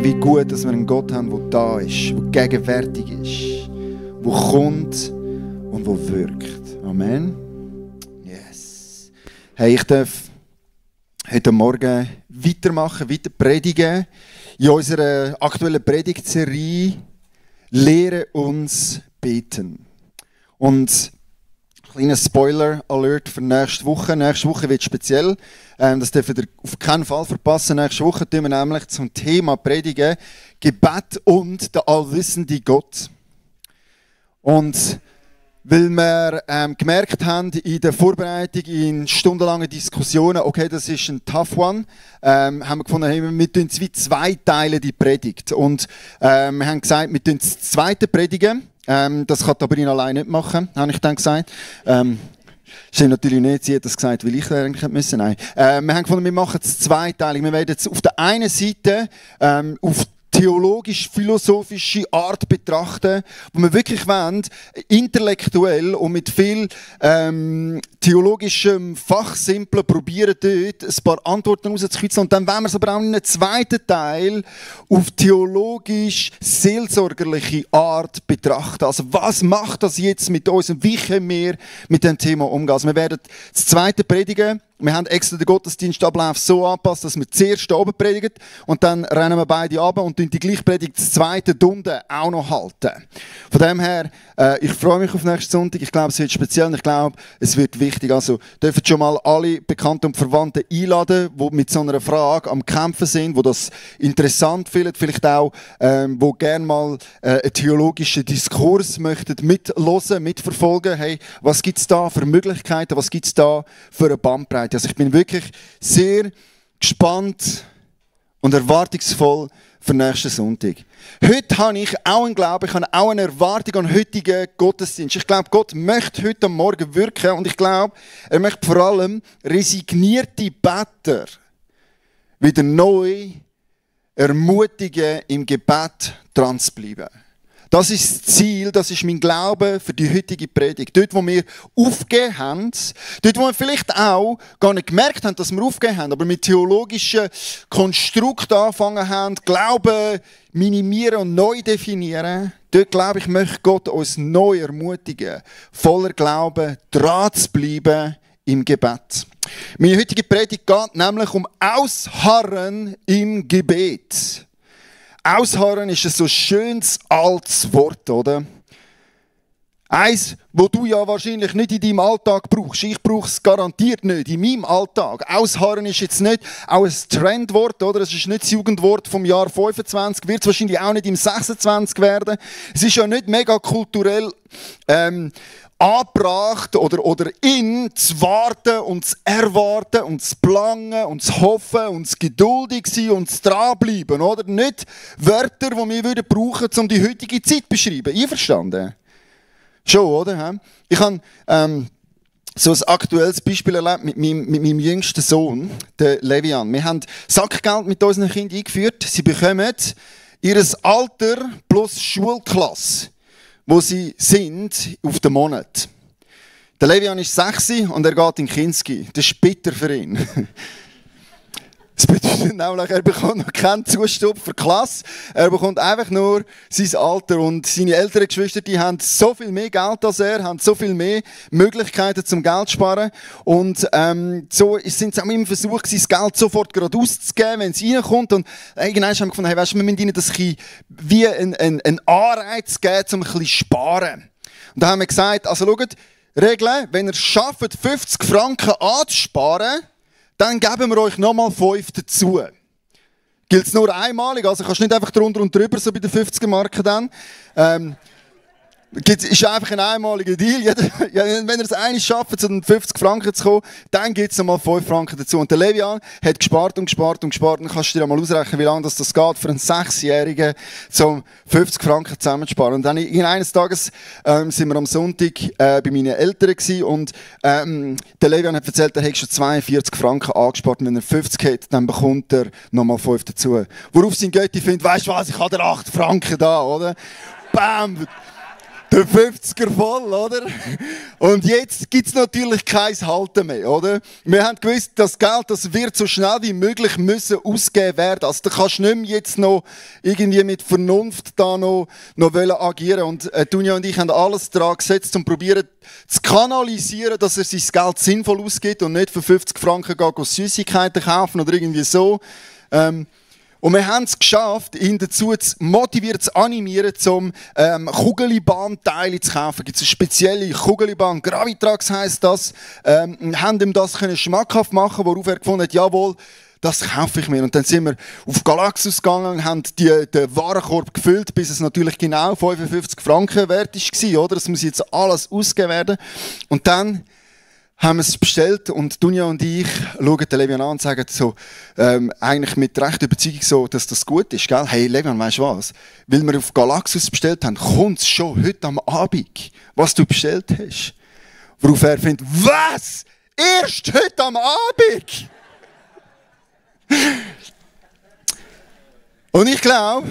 Hey, wie gut, dass wir einen Gott haben, der da ist, der gegenwärtig ist, der kommt und der wirkt. Amen. Yes. Hey, ich darf heute Morgen weitermachen, weiter predigen. In unserer aktuellen Predigtserie «Lehre uns beten». Und kleiner Spoiler-Alert für nächste Woche. Nächste Woche wird speziell. Das dürft ihr auf keinen Fall verpassen. Nächste Woche tun wir nämlich zum Thema predigen Gebet und der allwissende Gott. Und weil wir gemerkt haben in der Vorbereitung, in stundenlangen Diskussionen, okay, das ist ein tough one, haben wir gefunden, hey, wir tun zwei Teile die Predigt. Und wir haben gesagt, wir tun das zweite predigen. Das kann Taberin allein nicht machen, habe ich dann gesagt. Stimmt natürlich nicht, sie hat das gesagt, weil ich eigentlich hätte müssen. Nein. Wir haben gefunden, wir machen es zweiteilig. Wir werden jetzt auf der einen Seite auf theologisch-philosophische Art betrachten, wo wir wirklich wollen, intellektuell und mit viel theologischem Fachsimpeln probieren, dort ein paar Antworten rauszukitzeln. Und dann wollen wir es aber auch in einem zweiten Teil auf theologisch-seelsorgerliche Art betrachten. Also was macht das jetzt mit uns und wie können wir mit dem Thema umgehen? Also wir werden das zweite predigen. Wir haben extra den Gottesdienstablauf so angepasst, dass wir zuerst hier oben predigen und dann rennen wir beide runter und die gleiche Predigt das zweite unten auch noch halten. Von dem her, ich freue mich auf nächsten Sonntag. Ich glaube, es wird speziell und ich glaube, es wird wichtig. Also dürfen schon mal alle Bekannten und Verwandten einladen, die mit so einer Frage am Kämpfen sind, die das interessant finden, vielleicht auch, die gerne mal einen theologischen Diskurs möchten mithören, mitverfolgen. Hey, was gibt es da für Möglichkeiten, was gibt es da für eine Bandbreite? Also ich bin wirklich sehr gespannt und erwartungsvoll für nächsten Sonntag. Heute habe ich auch einen Glauben, ich habe auch eine Erwartung an heutigen Gottesdienst. Ich glaube, Gott möchte heute Morgen wirken und ich glaube, er möchte vor allem resignierte Beter wieder neu ermutigen, im Gebet dran zu bleiben. Das ist das Ziel, das ist mein Glaube für die heutige Predigt. Dort, wo wir aufgegeben haben, dort, wo wir vielleicht auch gar nicht gemerkt haben, dass wir aufgegeben haben, aber mit theologischen Konstrukten angefangen haben, Glauben minimieren und neu definieren, dort, glaube ich, möchte Gott uns neu ermutigen, voller Glauben dran zu bleiben im Gebet. Meine heutige Predigt geht nämlich um Ausharren im Gebet. Ausharren ist ein so schönes altes Wort, oder? Eins, das du ja wahrscheinlich nicht in deinem Alltag brauchst. Ich brauche es garantiert nicht in meinem Alltag. Ausharren ist jetzt nicht auch ein Trendwort, oder? Es ist nicht das Jugendwort vom Jahr 25, wird es wahrscheinlich auch nicht im 26 werden. Es ist ja nicht mega kulturell angebracht oder zu warten und zu erwarten und zu planen und zu hoffen und zu geduldig sein und zu dranbleiben, oder? Nicht Wörter, die wir brauchen, um die heutige Zeit zu beschreiben. Einverstanden? Schon, oder? Ich habe so ein aktuelles Beispiel erlebt mit meinem jüngsten Sohn, der Levian. Wir haben Sackgeld mit unseren Kindern eingeführt. Sie bekommen ihr Alter plus Schulklasse, wo sie sind, auf den Monat. Der Levian ist 6 und er geht in Kinski. Das ist bitter für ihn. Das bedeutet nämlich, er bekommt noch keinen Zustupf für die Klasse. Er bekommt einfach nur sein Alter. Und seine älteren Geschwister, die haben so viel mehr Geld als er, haben so viel mehr Möglichkeiten zum Geld zu sparen. Und so sind sie auch immer versucht, das Geld sofort gerade auszugeben, wenn es reinkommt. Und irgendwann haben wir gefunden, hey, weißt du, wir müssen ihnen das wie einen Anreiz geben, um ein bisschen zu sparen. Und da haben wir gesagt, also schaut, Regeln, wenn ihr es schafft, 50 Franken anzusparen, dann geben wir euch nochmal 5 dazu. Gilt es nur einmalig, also kannst du nicht einfach drunter und drüber, so bei den 50er Marken dann. Ist einfach ein einmaliger Deal. Wenn ihr es einmal schafft, zu den 50 Franken zu kommen, dann gibt es nochmal 5 Franken dazu. Und der Levian hat gespart und gespart und gespart. Dann kannst du dir mal ausrechnen, wie lange das geht, für einen 6-Jährigen, um 50 Franken zusammenzusparen. Und dann eines Tages sind wir am Sonntag bei meinen Eltern gewesen, und der Levian hat erzählt, er hätte schon 42 Franken angespart. Und wenn er 50 hat, dann bekommt er nochmal 5 dazu. Worauf sein Götti findet, weißt du was, ich habe 8 Franken da, oder? Bam! Der 50er voll, oder? Und jetzt gibt es natürlich kein Halten mehr, oder? Wir haben gewusst, das Geld, das wird so schnell wie möglich müssen ausgegeben werden. Also da kannst du nicht mehr jetzt noch irgendwie mit Vernunft da noch agieren. Und Dunja und ich haben alles daran gesetzt, um probieren zu kanalisieren, dass er sein Geld sinnvoll ausgibt und nicht für 50 Franken Süßigkeiten kaufen oder irgendwie so. Und wir haben es geschafft, ihn dazu zu motivieren, zu animieren, zum Kugelbahn-Teile zu kaufen. Es gibt eine spezielle Kugelbahn, Gravitrax heisst das. Haben ihm das schmackhaft machen, worauf er gefunden hat, jawohl, das kaufe ich mir. Und dann sind wir auf Galaxus gegangen und haben den Warenkorb gefüllt, bis es natürlich genau 55 Franken wert war, oder? Das muss jetzt alles ausgegeben werden. Und dann haben wir es bestellt und Dunja und ich schauen den Levian an und sagen so, eigentlich mit rechter Überzeugung so, dass das gut ist, gell? Hey Levian, weisst du was? Weil wir auf Galaxus bestellt haben, kommt es schon heute am Abend, was du bestellt hast. Worauf er findet, was? Erst heute am Abend? Und ich glaube,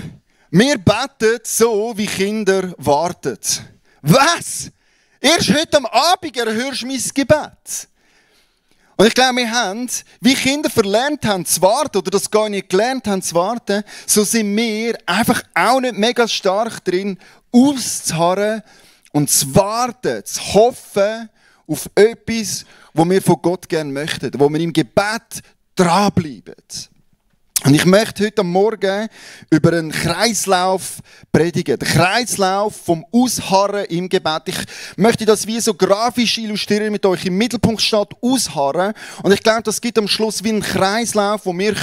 wir beten so, wie Kinder warten. Was? Erst heute am Abend erhörst du mein Gebet. Und ich glaube, wir haben, wie Kinder verlernt haben zu warten, oder das gar nicht gelernt haben zu warten, so sind wir einfach auch nicht mega stark drin, auszuharren und zu warten, zu hoffen auf etwas, was wir von Gott gerne möchten, wo wir im Gebet dranbleiben. Und ich möchte heute Morgen über einen Kreislauf predigen. Den Kreislauf vom Ausharren im Gebet. Ich möchte das wie so grafisch illustrieren mit euch. Im Mittelpunkt steht Ausharren. Und ich glaube, das gibt am Schluss wie einen Kreislauf, wo wir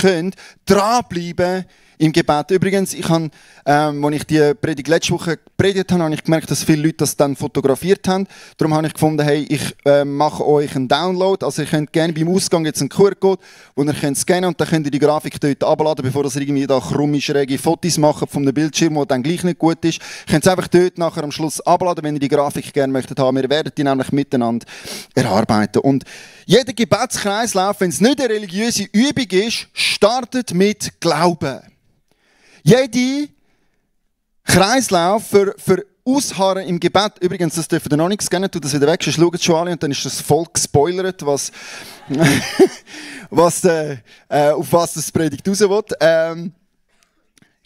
dranbleiben im Gebet. Übrigens, als ich die Predigt letzte Woche gepredigt habe, habe ich gemerkt, dass viele Leute das dann fotografiert haben. Darum habe ich gefunden, hey, ich mache euch einen Download. Also ihr könnt gerne beim Ausgang jetzt einen QR-Code, wo ihr könnt scannen und dann könnt ihr die Grafik dort abladen, bevor ihr irgendwie da krumme, schräge Fotos macht von einem Bildschirm, der dann gleich nicht gut ist. Ihr könnt es einfach dort nachher am Schluss abladen, wenn ihr die Grafik gerne möchtet haben. Wir werden die nämlich miteinander erarbeiten. Und jeder Gebetskreislauf, wenn es nicht eine religiöse Übung ist, startet mit Glauben. Jeder Kreislauf für Ausharren im Gebet, übrigens, das dürft ihr noch nicht scannen, tut das wieder weg, sonst schaut es schon alle und dann ist das voll gespoilert, auf was das Predigt raus will.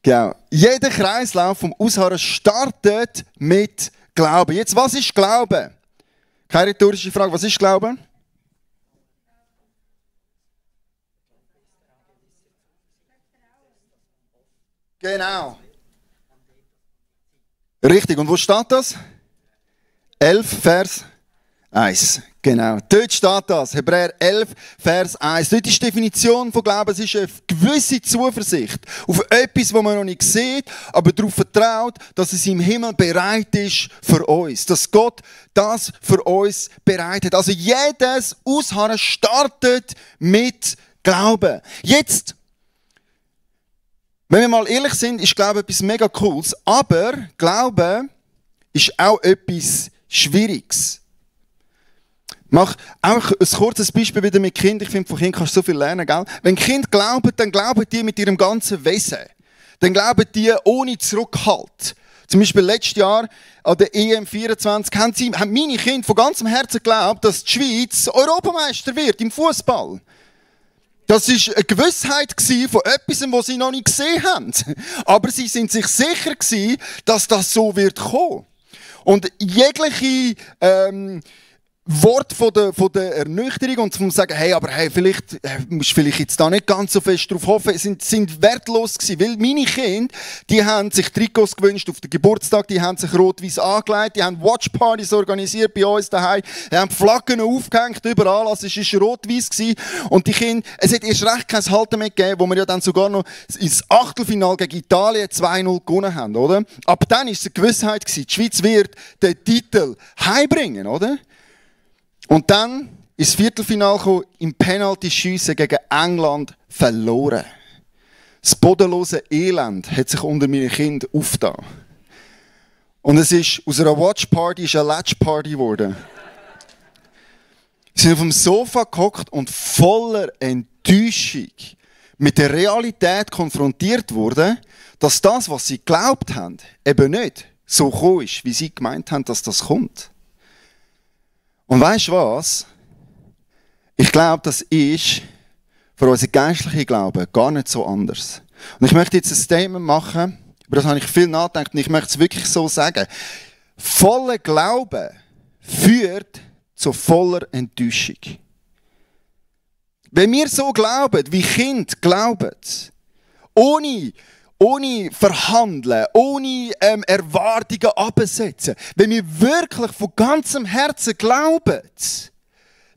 Genau. Jeder Kreislauf vom Ausharren startet mit Glauben. Jetzt, was ist Glauben? Keine rhetorische Frage, was ist Glauben? Genau. Richtig, und wo steht das? 11, Vers 1. Genau, dort steht das. Hebräer 11, Vers 1. Dort ist die Definition von Glauben, es ist eine gewisse Zuversicht auf etwas, was man noch nicht sieht, aber darauf vertraut, dass es im Himmel bereit ist für uns. Dass Gott das für uns bereitet. Also jedes Ausharren startet mit Glauben. Jetzt, wenn wir mal ehrlich sind, ist Glaube etwas mega Cooles, aber Glaube ist auch etwas Schwieriges. Mach einfach ein kurzes Beispiel wieder mit Kindern. Ich finde, von Kindern kannst du so viel lernen, gell? Wenn Kinder glauben, dann glauben die mit ihrem ganzen Wesen. Dann glauben die ohne Zurückhalt. Zum Beispiel letztes Jahr an der EM24 haben meine Kinder von ganzem Herzen geglaubt, dass die Schweiz Europameister wird im Fußball. Das war eine Gewissheit von etwas, was sie noch nicht gesehen haben. Aber sie sind sich sicher gewesen, dass das so wird kommen. Und jegliche Wort von der Ernüchterung und zum sagen, hey, aber hey, vielleicht musst du vielleicht jetzt da nicht ganz so fest drauf hoffen, sind wertlos gewesen, weil meine Kinder, die haben sich Trikots gewünscht auf den Geburtstag, die haben sich rot-weiß angelegt, die haben Watchpartys organisiert bei uns daheim, die haben Flaggen aufgehängt überall, also es war rot-weiß gewesen. Und die Kinder, es hat erst recht kein Halten mehr gegeben, wo wir ja dann sogar noch ins Achtelfinale gegen Italien 2-0 gewonnen haben, oder? Ab dann war es eine Gewissheit gewesen, die Schweiz wird den Titel heimbringen, oder? Und dann ins Viertelfinale gekommen, im Penalty-Schiessen gegen England verloren. Das bodenlose Elend hat sich unter meinen Kindern aufgetan. Und es ist aus einer Watchparty eine Latchparty geworden. Sie sind auf dem Sofa gehockt und voller Enttäuschung mit der Realität konfrontiert wurden, dass das, was sie geglaubt haben, eben nicht so gekommen ist, wie sie gemeint haben, dass das kommt. Und weißt du was? Ich glaube, das ist für unseren geistlichen Glauben gar nicht so anders. Und ich möchte jetzt ein Statement machen, über das habe ich viel nachgedacht und ich möchte es wirklich so sagen. Voller Glaube führt zu voller Enttäuschung. Wenn wir so glauben, wie Kinder glauben, ohne verhandeln, ohne Erwartungen absetzen, wenn wir wirklich von ganzem Herzen glauben,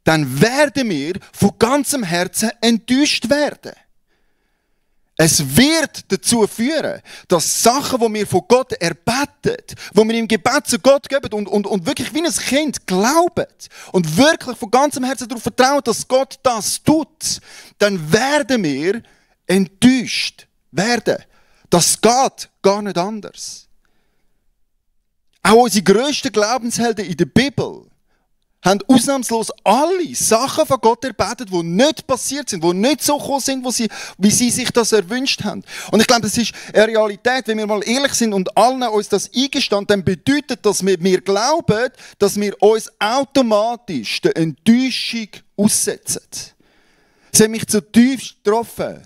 dann werden wir von ganzem Herzen enttäuscht werden. Es wird dazu führen, dass Sachen, die wir von Gott erbeten, die wir im Gebet zu Gott geben und wirklich wie ein Kind glauben und wirklich von ganzem Herzen darauf vertrauen, dass Gott das tut, dann werden wir enttäuscht werden. Das geht gar nicht anders. Auch unsere grössten Glaubenshelden in der Bibel haben ausnahmslos alle Sachen von Gott erbetet, die nicht passiert sind, die nicht so gekommen sind, wie sie sich das erwünscht haben. Und ich glaube, das ist eine Realität, wenn wir mal ehrlich sind und allen uns das eingestehen, dann bedeutet das, wir glauben, dass wir uns automatisch der Enttäuschung aussetzen. Es hat mich zutiefst getroffen,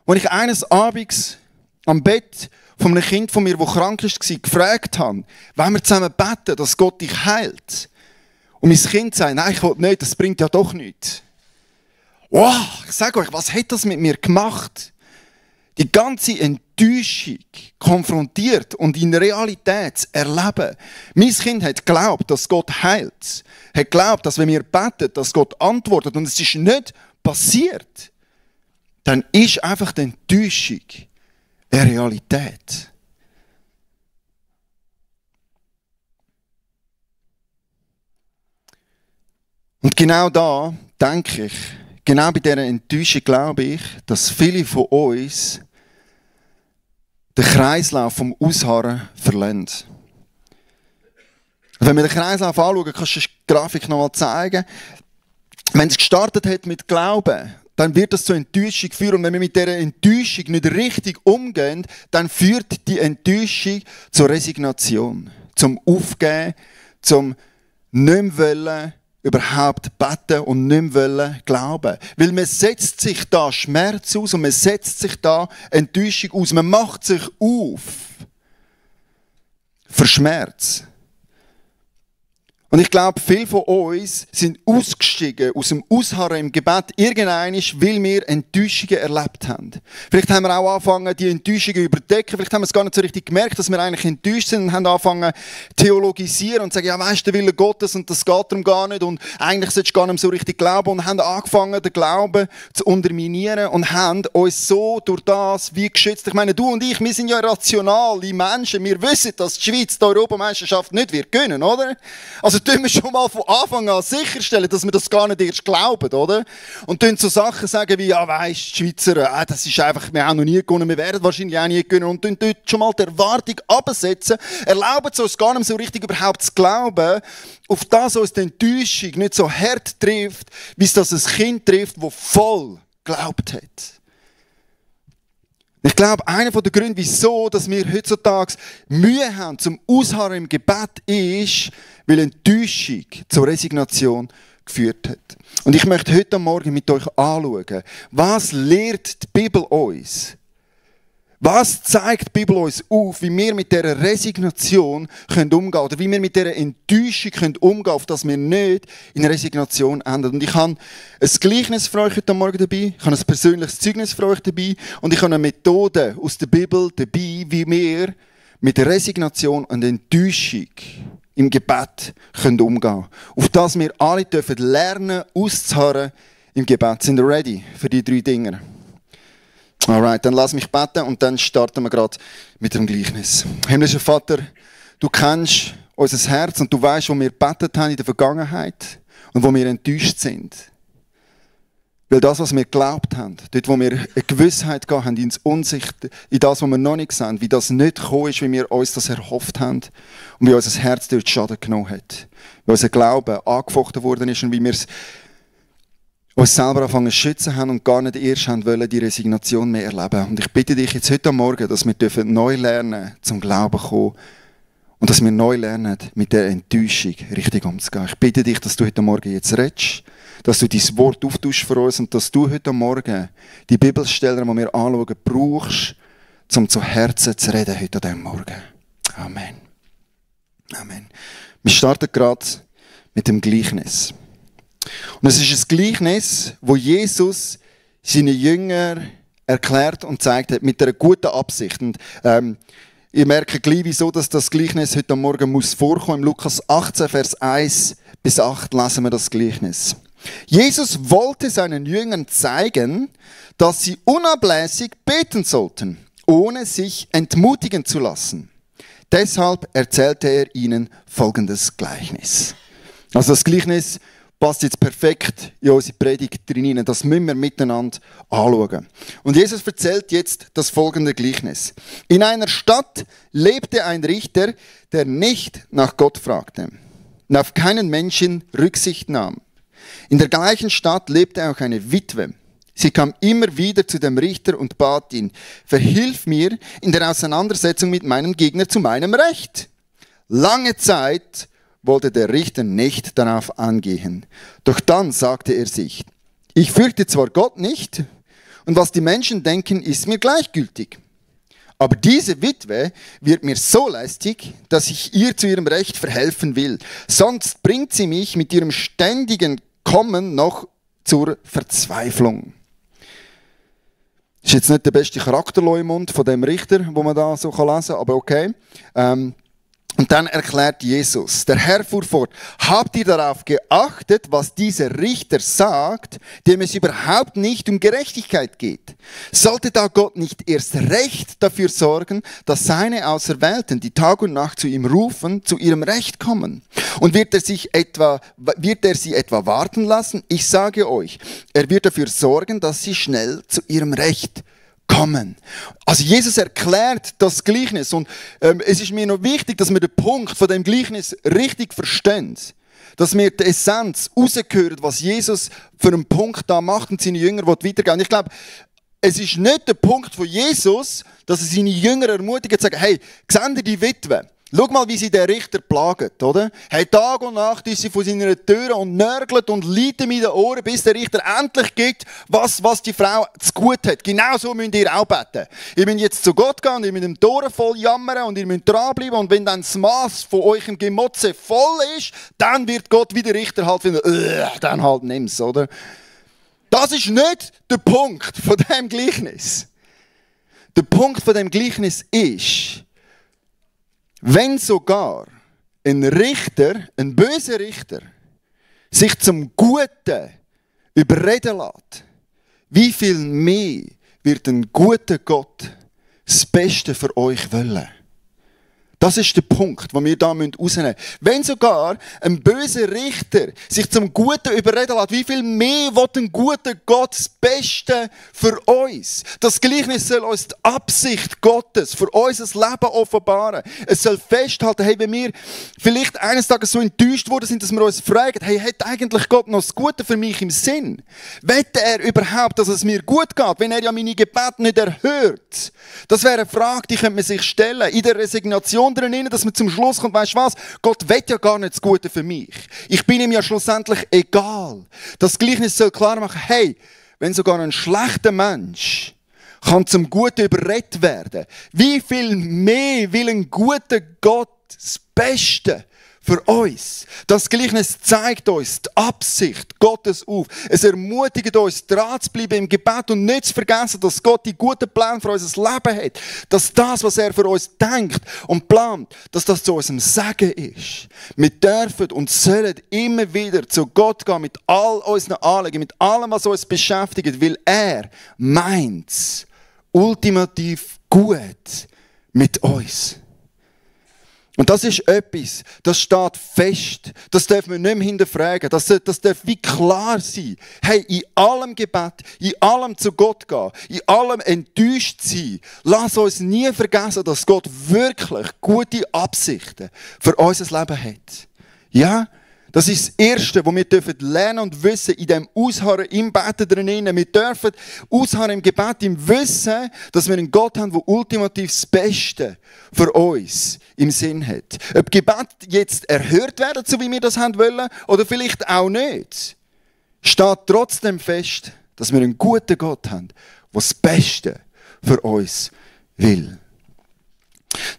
als ich eines Abends am Bett von einem Kind von mir, das krank war, gefragt habe, wollen wir zusammen beten, dass Gott dich heilt? Und mein Kind sagt, nein, ich will nicht, das bringt ja doch nichts. Wow, ich sage euch, was hat das mit mir gemacht? Die ganze Enttäuschung konfrontiert und in Realität zu erleben. Mein Kind hat geglaubt, dass Gott heilt. Hat geglaubt, dass wenn wir beten, dass Gott antwortet. Und es ist nicht passiert. Dann ist einfach die Enttäuschung eine Realität. Und genau da denke ich, genau bei dieser Enttäuschung glaube ich, dass viele von uns den Kreislauf vom Ausharren verlieren. Wenn wir den Kreislauf anschauen, kannst du die Grafik noch mal zeigen. Wenn es gestartet hat mit Glauben, dann wird das zu Enttäuschung führen. Und wenn wir mit dieser Enttäuschung nicht richtig umgehen, dann führt die Enttäuschung zur Resignation, zum Aufgeben, zum nicht mehr wollen, überhaupt beten und nicht mehr glauben. Weil man setzt sich da Schmerz aus und man setzt sich da Enttäuschung aus. Man macht sich auf für Schmerz. Und ich glaube, viele von uns sind ausgestiegen aus dem Ausharren im Gebet irgendwann, weil wir Enttäuschungen erlebt haben. Vielleicht haben wir auch angefangen, die Enttäuschungen zu überdecken. Vielleicht haben wir es gar nicht so richtig gemerkt, dass wir eigentlich enttäuscht sind und haben angefangen zu theologisieren und zu sagen, ja, weisst du, der Wille Gottes und das geht darum gar nicht und eigentlich solltest du gar nicht so richtig glauben und haben angefangen, den Glauben zu unterminieren und haben uns so durch das wie geschützt. Ich meine, du und ich, wir sind ja rationale Menschen. Wir wissen, dass die Schweiz die Europameisterschaft nicht wird gewinnen, oder? Also tun wir schon mal von Anfang an sicherstellen, dass wir das gar nicht erst glauben, oder? Und tun so Sachen sagen wie, ja weisst, die Schweizer, das ist einfach, wir haben noch nie gewonnen, wir werden wahrscheinlich auch nie gewinnen. Und tun dort schon mal die Erwartung absetzen, erlauben es uns gar nicht so richtig überhaupt zu glauben, auf das uns die Enttäuschung nicht so hart trifft, wie es das ein Kind trifft, das voll geglaubt hat. Ich glaube, einer der Gründe, wieso dass wir heutzutage Mühe haben zum Ausharren im Gebet, ist, weil Enttäuschung zur Resignation geführt hat. Und ich möchte heute Morgen mit euch anschauen, was lehrt die Bibel uns? Was zeigt die Bibel uns auf, wie wir mit dieser Resignation umgehen können oder wie wir mit dieser Enttäuschung umgehen können, auf dass wir nicht in Resignation enden. Und ich habe ein Gleichnis für euch heute Morgen dabei, ich habe ein persönliches Zeugnis für euch dabei und ich habe eine Methode aus der Bibel dabei, wie wir mit der Resignation und Enttäuschung im Gebet umgehen können. Auf das wir alle dürfen lernen, auszuharren im Gebet. Sind ihr ready für die 3 Dinge? Alright, dann lass mich beten und dann starten wir gerade mit dem Gleichnis. Himmlischer Vater, du kennst unser Herz und du weißt, wo wir gebetet haben in der Vergangenheit und wo wir enttäuscht sind. Weil das, was wir geglaubt haben, dort, wo wir eine Gewissheit gehabt haben, ins Unsicht, in das, was wir noch nicht sehen, wie das nicht gekommen ist, wie wir uns das erhofft haben und wie unser Herz dort Schaden genommen hat. Wie unser Glaube angefochten worden ist und wie wir es uns selber anfangen zu schützen haben und gar nicht erst haben wollen, die Resignation mehr erleben. Und ich bitte dich jetzt heute Morgen, dass wir neu lernen, zum Glauben kommen Und dass wir neu lernen, mit der Enttäuschung richtig umzugehen. Ich bitte dich, dass du heute Morgen jetzt redest, dass du dein Wort auftauschst für uns und dass du heute Morgen die Bibelstellen, die wir anschauen, brauchst, um zu Herzen zu reden heute an diesem Morgen. Amen. Amen. Wir starten gerade mit dem Gleichnis. Und es ist ein Gleichnis, wo Jesus seine Jünger erklärt und zeigt hat, mit einer guten Absicht. Und ihr merkt gleich, wieso dass das Gleichnis heute Morgen muss vorkommen. Im Lukas 18, Vers 1 bis 8 lesen wir das Gleichnis. Jesus wollte seinen Jüngern zeigen, dass sie unablässig beten sollten, ohne sich entmutigen zu lassen. Deshalb erzählte er ihnen folgendes Gleichnis. Also das Gleichnis passt jetzt perfekt in unsere Predigt drin. Das müssen wir miteinander anschauen. Und Jesus erzählt jetzt das folgende Gleichnis. In einer Stadt lebte ein Richter, der nicht nach Gott fragte und auf keinen Menschen Rücksicht nahm. In der gleichen Stadt lebte auch eine Witwe. Sie kam immer wieder zu dem Richter und bat ihn, verhilf mir in der Auseinandersetzung mit meinem Gegner zu meinem Recht. Lange Zeit wollte der Richter nicht darauf angehen. Doch dann sagte er sich, ich fürchte zwar Gott nicht, und was die Menschen denken, ist mir gleichgültig. Aber diese Witwe wird mir so lästig, dass ich ihr zu ihrem Recht verhelfen will. Sonst bringt sie mich mit ihrem ständigen Kommen noch zur Verzweiflung. Das ist jetzt nicht der beste Charakterleumund von dem Richter, wo man da so lesen kann, aber okay. Und dann erklärt Jesus, der Herr fuhr fort, habt ihr darauf geachtet, was dieser Richter sagt, dem es überhaupt nicht um Gerechtigkeit geht? Sollte da Gott nicht erst recht dafür sorgen, dass seine Auserwählten, die Tag und Nacht zu ihm rufen, zu ihrem Recht kommen? Und wird er sie etwa warten lassen? Ich sage euch, er wird dafür sorgen, dass sie schnell zu ihrem Recht kommen. Also Jesus erklärt das Gleichnis und es ist mir noch wichtig, dass wir den Punkt von dem Gleichnis richtig verstehen. Dass wir die Essenz rausgehören, was Jesus für einen Punkt da macht und seine Jünger weitergeben. Und ich glaube, es ist nicht der Punkt von Jesus, dass er seine Jünger ermutigt und sagt, hey, seht ihr die Witwe? Schau mal, wie sie den Richter plagt, oder? Hey, Tag und Nacht ist sie von seiner Tür und nörgelt und leitet mit den Ohren, bis der Richter endlich gibt, was die Frau zu gut hat. Genau so müsst ihr auch beten. Ihr müsst jetzt zu Gott gehen und ihr müsst im Toren voll jammern und ihr müsst dranbleiben und wenn dann das Maß von eurem Gemotze voll ist, dann wird Gott wie der Richter halt finden, dann halt nimm's, oder? Das ist nicht der Punkt von dem Gleichnis. Der Punkt von dem Gleichnis ist, wenn sogar ein Richter, ein böser Richter, sich zum Guten überreden lässt, wie viel mehr wird ein guter Gott das Beste für euch wollen? Das ist der Punkt, den wir hier rausnehmen müssen. Wenn sogar ein böser Richter sich zum Guten überreden lässt, wie viel mehr will ein guter Gott das Beste für uns? Das Gleichnis soll uns die Absicht Gottes für unser Leben offenbaren. Es soll festhalten, hey, wenn wir vielleicht eines Tages so enttäuscht worden sind, dass wir uns fragen, hey, hat eigentlich Gott noch das Gute für mich im Sinn? Wette er überhaupt, dass es mir gut geht, wenn er ja meine Gebete nicht erhört? Das wäre eine Frage, die könnte man sich stellen. In der Resignation drin, dass man zum Schluss kommt, weisst du was? Gott will ja gar nicht das Gute für mich. Ich bin ihm ja schlussendlich egal. Das Gleichnis soll klar machen, hey, wenn sogar ein schlechter Mensch kann zum Guten überredet werden, wie viel mehr will ein guter Gott das Beste für uns? Das Gleichnis zeigt uns die Absicht Gottes auf. Es ermutigt uns, dran zu bleiben im Gebet und nicht zu vergessen, dass Gott die guten Pläne für unser Leben hat. Dass das, was er für uns denkt und plant, dass das zu unserem Segen ist. Wir dürfen und sollen immer wieder zu Gott gehen mit all unseren Anliegen, mit allem, was uns beschäftigt, weil er meint ultimativ gut mit uns. Und das ist etwas, das steht fest. Das dürfen wir nicht mehr hinterfragen. Das darf wie klar sein. Hey, in allem Gebet, in allem zu Gott gehen, in allem enttäuscht sein. Lass uns nie vergessen, dass Gott wirklich gute Absichten für unser Leben hat. Ja, Das ist das Erste, was wir lernen und wissen in dem Ausharren im Beten drinnen. Wir dürfen ausharren im Gebet, im Wissen, dass wir einen Gott haben, der ultimativ das Beste für uns im Sinn hat. Ob Gebet jetzt erhört werden, so wie wir das haben wollen, oder vielleicht auch nicht, steht trotzdem fest, dass wir einen guten Gott haben, der das Beste für uns will.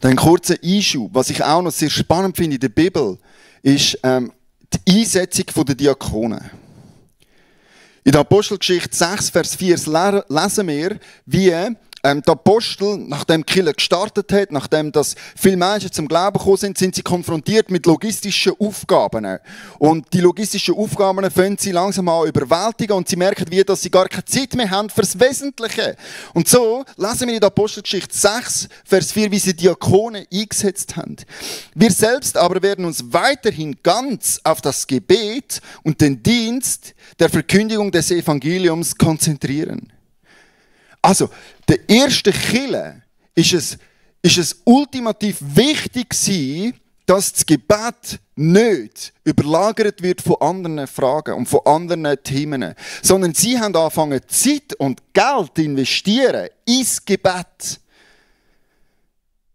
Dann ein kurzer Einschub, was ich auch noch sehr spannend finde in der Bibel, ist die Einsetzung der Diakonen. In der Apostelgeschichte 6, Vers 4 lesen wir, wie die Apostel, nachdem die Kirche gestartet hat, nachdem dass viele Menschen zum Glauben gekommen sind, sind sie konfrontiert mit logistischen Aufgaben. Und die logistischen Aufgaben fangen sie langsam an überwältigen und sie merken, wie dass sie gar keine Zeit mehr haben fürs Wesentliche. Und so lesen wir in der Apostelgeschichte 6, Vers 4, wie sie Diakonen eingesetzt haben. Wir selbst aber werden uns weiterhin ganz auf das Gebet und den Dienst der Verkündigung des Evangeliums konzentrieren. Also, der erste Kirche ist es ultimativ wichtig gewesen, dass das Gebet nicht überlagert wird von anderen Fragen und von anderen Themen, sondern sie haben angefangen, Zeit und Geld zu investieren ins Gebet.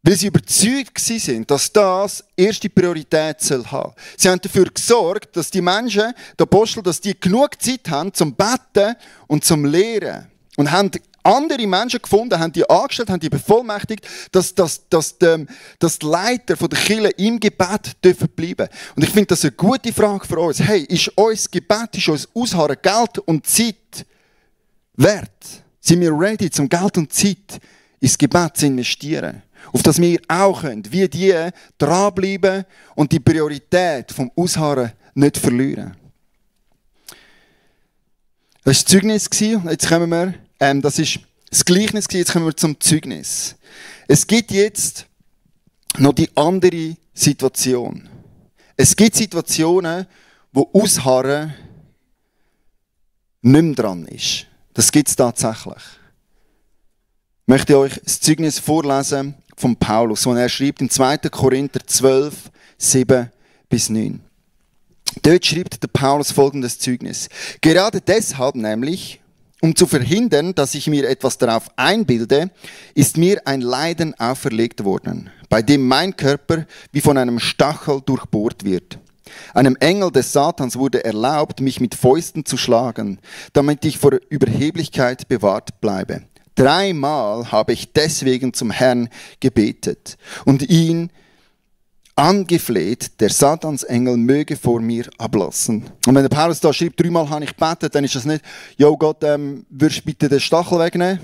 Weil sie überzeugt waren, dass das erste Priorität haben soll. Sie haben dafür gesorgt, dass die Menschen, die Apostel, dass die genug Zeit haben zum Beten und zum Lehren. Und haben andere Menschen gefunden, haben die angestellt, haben die bevollmächtigt, dass die Leiter der Kirche im Gebet dürfen bleiben. Und ich finde das eine gute Frage für uns. Hey, ist uns Gebet, ist uns Ausharren Geld und Zeit wert? Sind wir ready, zum Geld und Zeit ins Gebet zu investieren? Auf das wir auch können, wie die dranbleiben und die Priorität vom Ausharren nicht verlieren. Das war das Zeugnis. Jetzt kommen wir, das ist das Gleichnis. Jetzt kommen wir zum Zeugnis. Es gibt jetzt noch die andere Situation. Es gibt Situationen, wo Ausharren nicht mehr dran ist. Das gibt es tatsächlich. Ich möchte euch das Zeugnis vorlesen von Paulus, wo er schreibt in 2. Korinther 12, 7-9. Dort schreibt der Paulus folgendes Zeugnis. Gerade deshalb nämlich, um zu verhindern, dass ich mir etwas darauf einbilde, ist mir ein Leiden auferlegt worden, bei dem mein Körper wie von einem Stachel durchbohrt wird. Einem Engel des Satans wurde erlaubt, mich mit Fäusten zu schlagen, damit ich vor Überheblichkeit bewahrt bleibe. 3-mal habe ich deswegen zum Herrn gebetet und ihn angefleht, der Satansengel möge vor mir ablassen. Und wenn der Paulus da schreibt, 3-mal habe ich gebetet, dann ist das nicht, jo Gott, würdest du bitte den Stachel wegnehmen?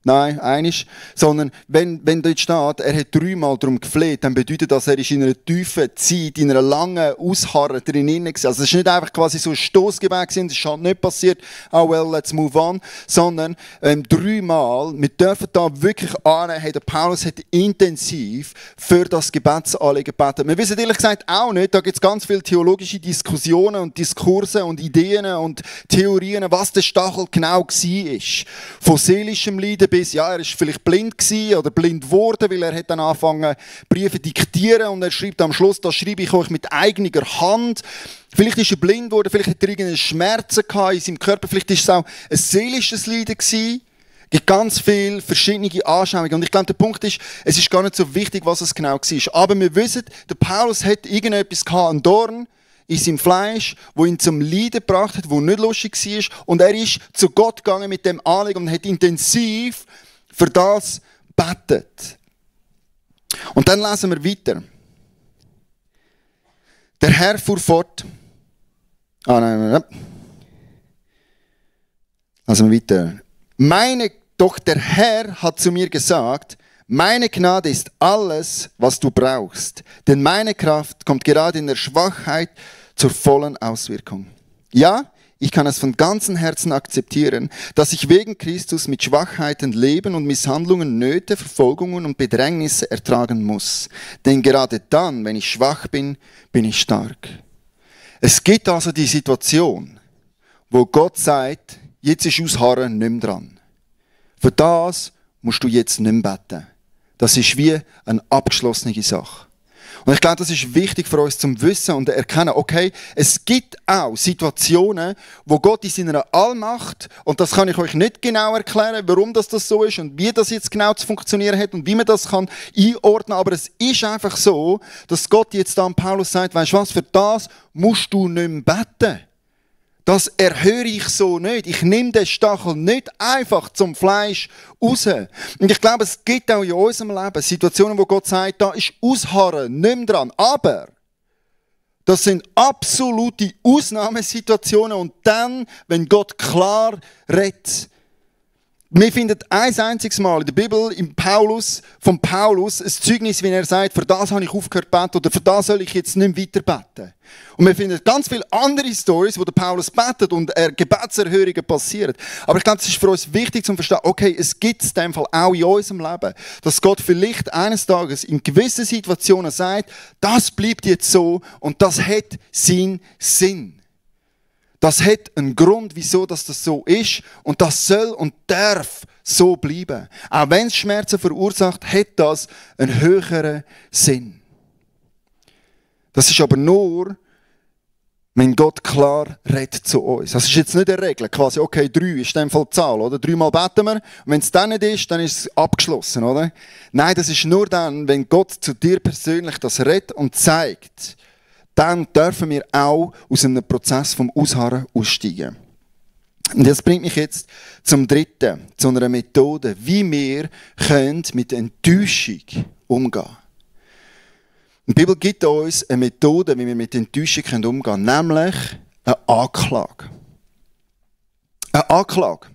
Nein, einisch. Sondern wenn dort steht, er hat 3-mal darum gefleht, dann bedeutet das, er ist in einer tiefen Zeit, in einer langen Ausharren drinnen gewesen. Also es ist nicht einfach quasi so ein Stossgebet gewesen, das ist halt nicht passiert, oh well, let's move on, sondern 3-mal, wir dürfen da wirklich annehmen, hey, der Paulus hat intensiv für das Gebetsanliegen gebetet. Wir wissen ehrlich gesagt auch nicht, da gibt es ganz viele theologische Diskussionen und Diskurse und Ideen und Theorien, was der Stachel genau war. Von seelischem Leiden bis, ja, er war vielleicht blind gewesen oder blind geworden, weil er hat dann angefangen, Briefe diktieren und er schreibt am Schluss, das schreibe ich euch mit eigener Hand. Vielleicht ist er blind geworden, vielleicht hat er irgendeine Schmerzen gehabt in seinem Körper, vielleicht ist es auch ein seelisches Leiden gewesen. Es gibt ganz viele verschiedene Anschauungen. Und ich glaube, der Punkt ist, es ist gar nicht so wichtig, was es genau war. Aber wir wissen, der Paulus hat irgendetwas gehabt, einen Dorn in seinem Fleisch, wo ihn zum Leiden gebracht hat, wo nicht lustig war. Und er ist zu Gott gegangen mit dem Anliegen und hat intensiv für das gebetet. Und dann lesen wir weiter. Der Herr fuhr fort. Lesen wir weiter. Doch der Herr hat zu mir gesagt, meine Gnade ist alles, was du brauchst, denn meine Kraft kommt gerade in der Schwachheit zur vollen Auswirkung. Ja, ich kann es von ganzem Herzen akzeptieren, dass ich wegen Christus mit Schwachheiten leben und Misshandlungen, Nöte, Verfolgungen und Bedrängnisse ertragen muss. Denn gerade dann, wenn ich schwach bin, bin ich stark. Es gibt also die Situation, wo Gott sagt, jetzt ist Ausharren nicht mehr dran. Für das musst du jetzt nicht mehr beten. Das ist wie eine abgeschlossene Sache. Und ich glaube, das ist wichtig für uns zum Wissen und erkennen, okay, es gibt auch Situationen, wo Gott in seiner Allmacht, und das kann ich euch nicht genau erklären, warum das so ist und wie das jetzt genau zu funktionieren hat und wie man das kann einordnen, aber es ist einfach so, dass Gott jetzt an Paulus sagt, weisst du was, für das musst du nicht mehr beten. Das erhöre ich so nicht. Ich nehme den Stachel nicht einfach zum Fleisch raus. Und ich glaube, es gibt auch in unserem Leben Situationen, wo Gott sagt, da ist Ausharren nicht mehr dran. Aber das sind absolute Ausnahmesituationen. Und dann, wenn Gott klar redet, wir finden ein einziges Mal in der Bibel von Paulus ein Zeugnis, wie er sagt, für das habe ich aufgehört zu beten oder für das soll ich jetzt nicht weiter beten. Und wir finden ganz viele andere Stories, wo der Paulus betet und Gebetserhörungen passieren. Aber ich glaube, es ist für uns wichtig zu verstehen, okay, es gibt es in dem Fall auch in unserem Leben, dass Gott vielleicht eines Tages in gewissen Situationen sagt, das bleibt jetzt so und das hat seinen Sinn. Das hat einen Grund, wieso das so ist und das soll und darf so bleiben. Auch wenn es Schmerzen verursacht, hat das einen höheren Sinn. Das ist aber nur, wenn Gott klar redet zu uns. Das ist jetzt nicht eine Regel, quasi, okay, 3 ist in dem Fall die Zahl, oder? 3-mal beten wir, und wenn es dann nicht ist, dann ist es abgeschlossen, oder? Nein, das ist nur dann, wenn Gott zu dir persönlich das redet und zeigt, dann dürfen wir auch aus einem Prozess vom Ausharren aussteigen. Und das bringt mich jetzt zum dritten, zu einer Methode, wie wir mit Enttäuschung umgehen können. Die Bibel gibt uns eine Methode, wie wir mit Enttäuschung umgehen können, nämlich eine Anklage. Eine Anklage.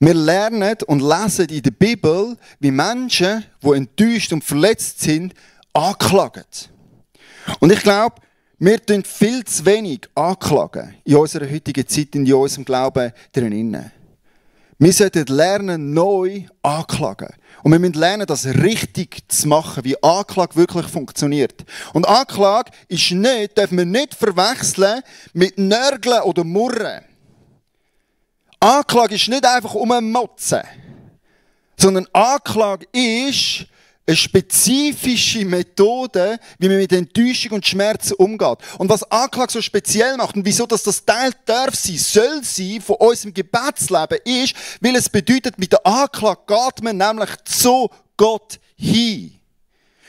Wir lernen und lesen in der Bibel, wie Menschen, die enttäuscht und verletzt sind, anklagen. Und ich glaube, wir tun viel zu wenig anklagen in unserer heutigen Zeit und in unserem Glauben drinnen. Wir sollten lernen, neu anklagen. Und wir müssen lernen, das richtig zu machen, wie Anklage wirklich funktioniert. Und Anklage ist nicht, dürfen wir nicht verwechseln mit Nörgeln oder Murren. Anklage ist nicht einfach Motzen, sondern Anklage ist eine spezifische Methode, wie man mit Enttäuschung und Schmerzen umgeht. Und was Anklage so speziell macht und wieso das Teil darf sein, soll sein von unserem Gebetsleben ist, weil es bedeutet, mit der Anklage geht man nämlich zu Gott hin.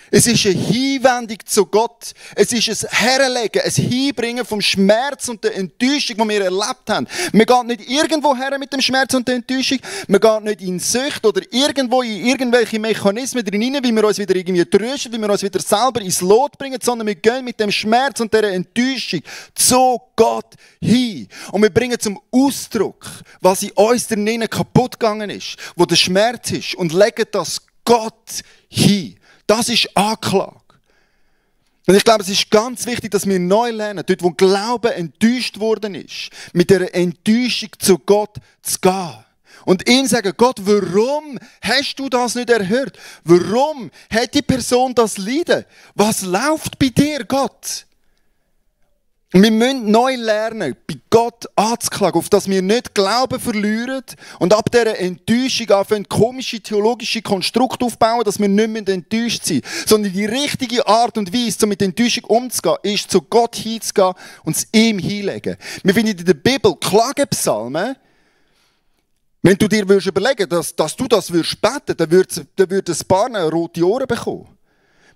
Es ist eine Hinwendung zu Gott. Es ist ein Herlegen, ein Hinbringen vom Schmerz und der Enttäuschung, die wir erlebt haben. Man geht nicht irgendwo her mit dem Schmerz und der Enttäuschung. Man geht nicht in Sucht oder irgendwo in irgendwelche Mechanismen drin, wie wir uns wieder irgendwie trösten, wie wir uns wieder selber ins Lot bringen, sondern wir gehen mit dem Schmerz und der Enttäuschung zu Gott hin. Und wir bringen zum Ausdruck, was in uns drinnen kaputt gegangen ist, wo der Schmerz ist, und legen das Gott hin. Das ist Anklage. Und ich glaube, es ist ganz wichtig, dass wir neu lernen, dort wo Glauben enttäuscht worden ist, mit dieser Enttäuschung zu Gott zu gehen. Und ihm sagen, Gott, warum hast du das nicht erhört? Warum hat die Person das Leiden? Was läuft bei dir, Gott? Wir müssen neu lernen, bei Gott anzuklagen, auf dass wir nicht Glauben verlieren und ab dieser Enttäuschung anfangen, komische theologische Konstrukte aufbauen, dass wir nicht mehr enttäuscht sind. Sondern die richtige Art und Weise, um mit Enttäuschung umzugehen, ist, zu Gott hinzugehen und es ihm hinlegen. Wir finden in der Bibel Klagepsalmen. Wenn du dir überlegen würdest, dass du das beten würdest, dann würde ein paar rote Ohren bekommen.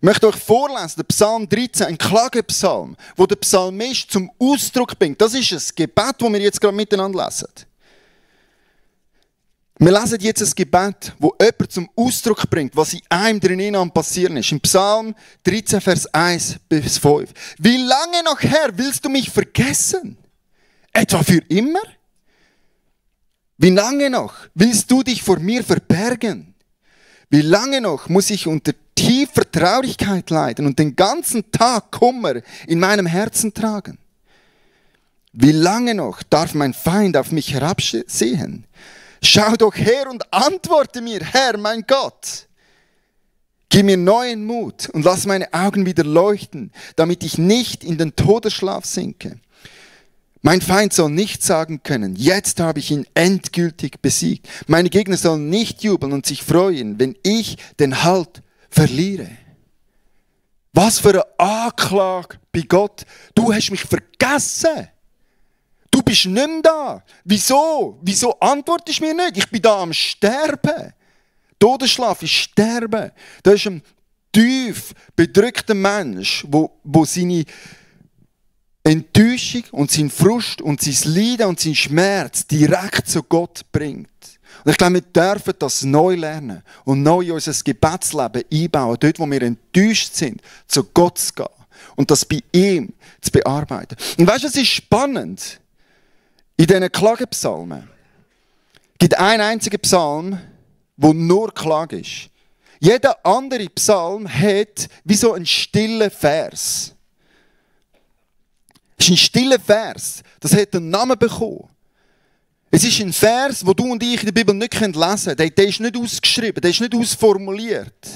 Ich möchte euch vorlesen, der Psalm 13, ein Klagepsalm, wo der Psalmist zum Ausdruck bringt. Das ist ein Gebet, das wir jetzt gerade miteinander lesen. Wir lesen jetzt ein Gebet, wo jemand zum Ausdruck bringt, was in einem drinnen am passieren ist. Im Psalm 13, Vers 1 bis 5. Wie lange noch, Herr, willst du mich vergessen? Etwa für immer? Wie lange noch willst du dich vor mir verbergen? Wie lange noch muss ich unter tiefer Traurigkeit leiden und den ganzen Tag Kummer in meinem Herzen tragen? Wie lange noch darf mein Feind auf mich herabsehen? Schau doch her und antworte mir, Herr, mein Gott. Gib mir neuen Mut und lass meine Augen wieder leuchten, damit ich nicht in den Todesschlaf sinke. Mein Feind soll nicht sagen können, jetzt habe ich ihn endgültig besiegt. Meine Gegner sollen nicht jubeln und sich freuen, wenn ich den Halt verliere. Was für eine Anklage bei Gott. Du hast mich vergessen. Du bist nicht mehr da. Wieso? Wieso antwortest du mir nicht? Ich bin da am Sterben. Todesschlaf ist Sterben. Da ist ein tief bedrückter Mensch, wo seine Enttäuschung und sein Frust und sein Leiden und sein Schmerz direkt zu Gott bringt. Und ich glaube, wir dürfen das neu lernen und neu in unser Gebetsleben einbauen, dort, wo wir enttäuscht sind, zu Gott zu gehen und das bei ihm zu bearbeiten. Und weißt du, es ist spannend, in diesen Klagepsalmen gibt es einen einzigen Psalm, wo nur Klage ist. Jeder andere Psalm hat wie so einen stillen Vers. Es ist ein stiller Vers, das hat einen Namen bekommen. Es ist ein Vers, den du und ich in der Bibel nicht lesen können. Der ist nicht ausgeschrieben, der ist nicht ausformuliert.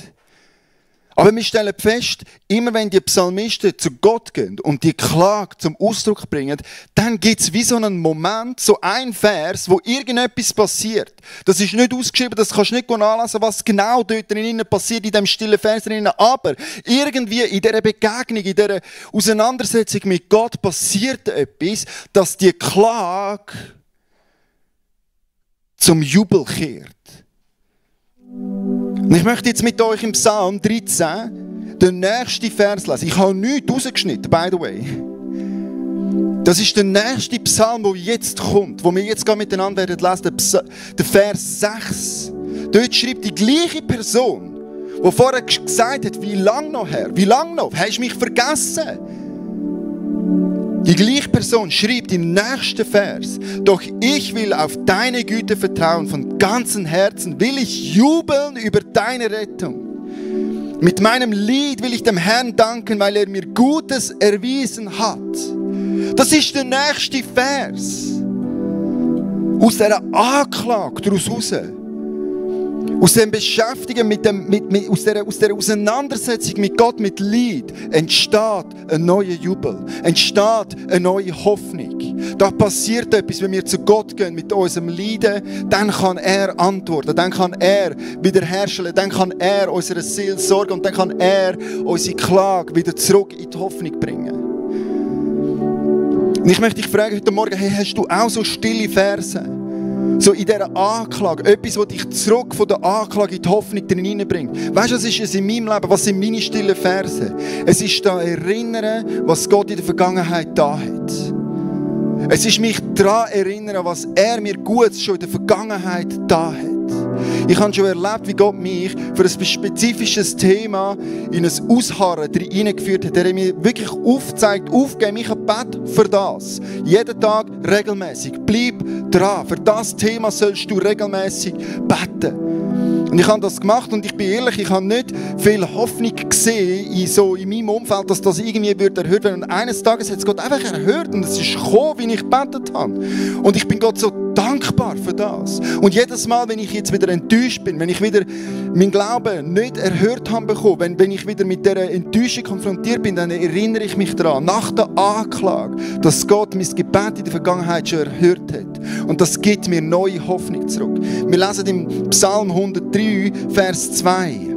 Aber wir stellen fest, immer wenn die Psalmisten zu Gott gehen und die Klage zum Ausdruck bringen, dann gibt es wie so einen Moment, so ein Vers, wo irgendetwas passiert. Das ist nicht ausgeschrieben, das kannst du nicht nachlesen, was genau dort drinnen passiert, in diesem stillen Vers drinnen. Aber irgendwie in dieser Begegnung, in dieser Auseinandersetzung mit Gott passiert etwas, dass die Klage zum Jubel kehrt. Und ich möchte jetzt mit euch im Psalm 13 den nächsten Vers lesen. Ich habe nichts rausgeschnitten, by the way. Das ist der nächste Psalm, der jetzt kommt, wo wir jetzt miteinander werden lesen, der Vers 6. Dort schreibt die gleiche Person, die vorher gesagt hat, wie lange noch, Herr? Wie lange noch? Hast du mich vergessen? Die gleiche Person schreibt im nächsten Vers: Doch ich will auf deine Güte vertrauen, von ganzem Herzen will ich jubeln über deine Rettung. Mit meinem Lied will ich dem Herrn danken, weil er mir Gutes erwiesen hat. Das ist der nächste Vers. Aus dieser Anklage daraus raus. Aus dem Beschäftigen aus dieser Auseinandersetzung mit Gott, mit Lied, entsteht ein neuer Jubel, entsteht eine neue Hoffnung. Da passiert etwas, wenn wir zu Gott gehen mit unserem Leiden, dann kann er antworten, dann kann er wiederherstellen, dann kann er unsere Seele sorgen und dann kann er unsere Klage wieder zurück in die Hoffnung bringen. Und ich möchte dich fragen heute Morgen, hey, hast du auch so stille Verse? So in dieser Anklage, etwas, das dich zurück von der Anklage in die Hoffnung hineinbringt. Weißt du, was ist es in meinem Leben? Was sind meine stillen Verse? Es ist da Erinnern, was Gott in der Vergangenheit da hat. Es ist mich daran erinnern, was er mir Gutes schon in der Vergangenheit da hat. Ich habe schon erlebt, wie Gott mich für ein spezifisches Thema in ein Ausharren hineingeführt hat. Er hat mir wirklich aufgezeigt, aufgegeben, ich habe gebetet für das. Jeden Tag regelmäßig. Bleib dran. Für das Thema sollst du regelmäßig beten. Und ich habe das gemacht und ich bin ehrlich, ich habe nicht viel Hoffnung gesehen in meinem Umfeld, dass das irgendwie erhört wird. Und eines Tages hat es Gott einfach erhört und es ist gekommen, wie ich gebetet habe. Und ich bin Gott so dankbar für das. Und jedes Mal, wenn ich jetzt wieder enttäuscht bin, wenn ich wieder meinen Glauben nicht erhört habe bekommen, wenn ich wieder mit dieser Enttäuschung konfrontiert bin, dann erinnere ich mich daran, nach der Anklage, dass Gott mein Gebet in der Vergangenheit schon erhört hat. Und das gibt mir neue Hoffnung zurück. Wir lesen im Psalm 103, Vers 2.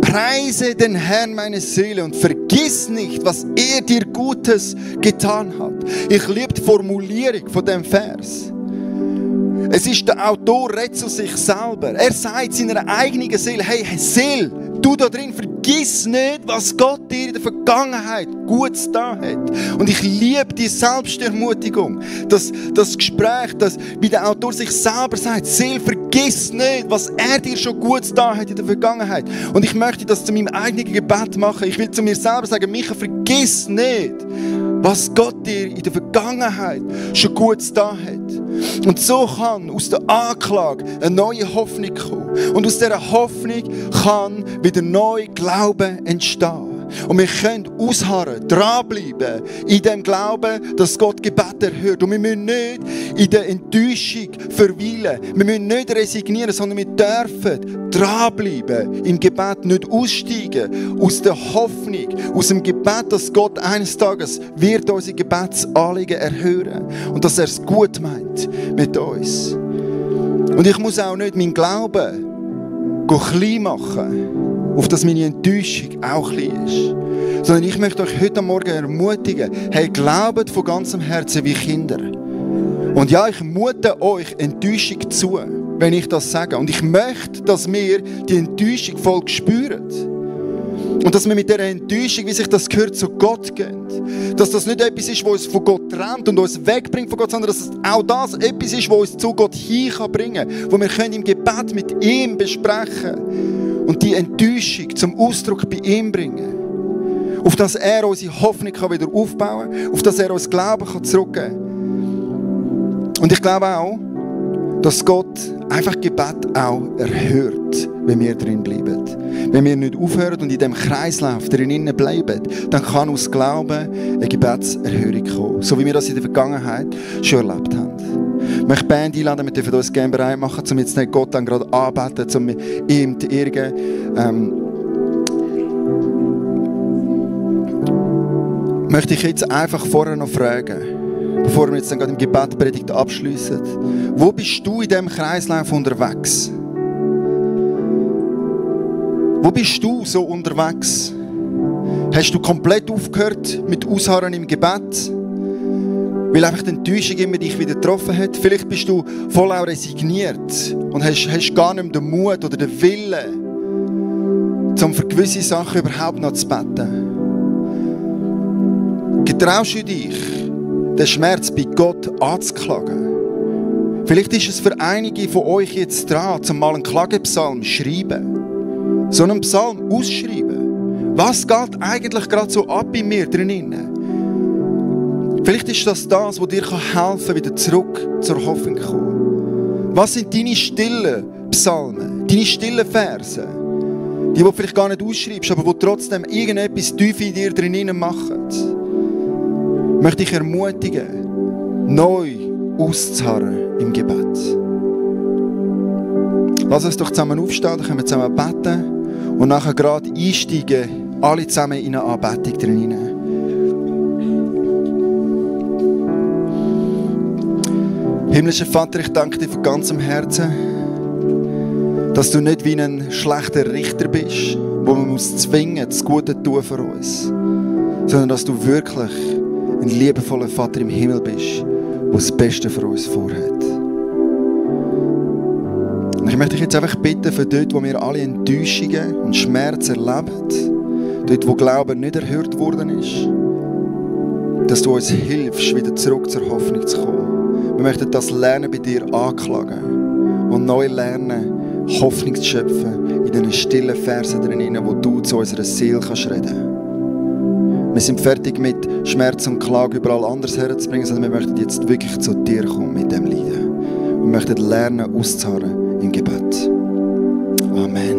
Preise den Herrn meine Seele und vergiss nicht, was er dir Gutes getan hat. Ich liebe die Formulierung von dem Vers. Es ist der Autor, redet zu sich selber. Er sagt seiner eigenen Seele, hey Seele, du da drin, vergiss nicht, was Gott dir in der Vergangenheit Gutes getan hat. Und ich liebe die Selbstermutigung, das Gespräch, wie der Autor sich selber sagt, Seele, vergiss nicht, was er dir schon Gutes getan hat in der Vergangenheit. Und ich möchte das zu meinem eigenen Gebet machen. Ich will zu mir selber sagen, Micha, vergiss nicht, was Gott dir in der Vergangenheit schon Gutes getan hat. Und so kann aus der Anklage eine neue Hoffnung kommen. Und aus dieser Hoffnung kann wieder neu Glauben entstehen. Und wir können ausharren, dranbleiben in dem Glauben, dass Gott Gebet erhört. Und wir müssen nicht in der Enttäuschung verweilen. Wir müssen nicht resignieren, sondern wir dürfen dranbleiben im Gebet, nicht aussteigen aus der Hoffnung, aus dem Gebet, dass Gott eines Tages wird unsere Gebetsanliegen erhören und dass er es gut meint mit uns. Und ich muss auch nicht meinen Glauben klein machen. auf dass meine Enttäuschung auch klein ist. Sondern ich möchte euch heute Morgen ermutigen, hey, glaubt von ganzem Herzen wie Kinder. Und ja, ich mute euch Enttäuschung zu, wenn ich das sage. Und ich möchte, dass wir die Enttäuschung voll spüren. Und dass wir mit dieser Enttäuschung, wie sich das gehört, zu Gott gehen. Dass das nicht etwas ist, was uns von Gott trennt und uns wegbringt von Gott, sondern dass es auch das etwas ist, was uns zu Gott hinbringen kann. Wo wir im Gebet mit ihm besprechen und die Enttäuschung zum Ausdruck bei ihm bringen. Auf dass er unsere Hoffnung wieder aufbauen kann, auf dass er uns Glauben zurückgeben kann. Und ich glaube auch, dass Gott einfach Gebet auch erhört, wenn wir drin bleiben. Wenn wir nicht aufhören und in diesem Kreislauf drin bleiben, dann kann aus Glauben eine Gebetserhörung kommen. So wie wir das in der Vergangenheit schon erlebt haben. Ich möchte die Band einladen, wir dürfen uns gerne bereit machen, um jetzt nicht Gott dann gerade anbeten, um ihm zu ehren. Möchte ich jetzt einfach vorher noch fragen, bevor wir jetzt dann gerade im Gebet die Predigt abschliessen. Wo bist du in diesem Kreislauf unterwegs? Wo bist du so unterwegs? Hast du komplett aufgehört mit Ausharren im Gebet? Weil einfach die Enttäuschung immer dich wieder getroffen hat? Vielleicht bist du voll auch resigniert und hast gar nicht mehr den Mut oder den Willen, um für gewisse Sachen überhaupt noch zu beten. Getraust du dich, den Schmerz bei Gott anzuklagen? Vielleicht ist es für einige von euch jetzt dran, zum mal einen Klagepsalm zu schreiben. So einen Psalm ausschreiben. Was geht eigentlich gerade so ab bei mir drinnen? Vielleicht ist das, was dir helfen kann, wieder zurück zur Hoffnung zu kommen. Was sind deine stillen Psalmen, deine stillen Verse? Die du vielleicht gar nicht ausschreibst, aber die trotzdem irgendetwas tief in dir drinnen machen. Möchte ich ermutigen, neu auszuharren im Gebet. Lass uns doch zusammen aufstehen, dann können wir zusammen beten und nachher gerade einsteigen, alle zusammen in eine Anbetung drin. Himmlischer Vater, ich danke dir von ganzem Herzen, dass du nicht wie ein schlechter Richter bist, wo man muss zwingen, das Gute zu tun für uns, sondern dass du wirklich ein liebevoller Vater im Himmel bist, der das Beste für uns vorhat. Und ich möchte dich jetzt einfach bitten, für dort, wo wir alle Enttäuschungen und Schmerz erleben, dort, wo Glauben nicht erhört worden ist, dass du uns hilfst, wieder zurück zur Hoffnung zu kommen. Wir möchten das Lernen bei dir anklagen und neu lernen, Hoffnung zu schöpfen in diesen stillen Versen drinnen, wo du zu unserer Seele kannst reden. Wir sind fertig mit Schmerz und Klage überall anders herzubringen, sondern wir möchten jetzt wirklich zu dir kommen mit dem Leiden. Wir möchten lernen, auszuharren im Gebet. Amen.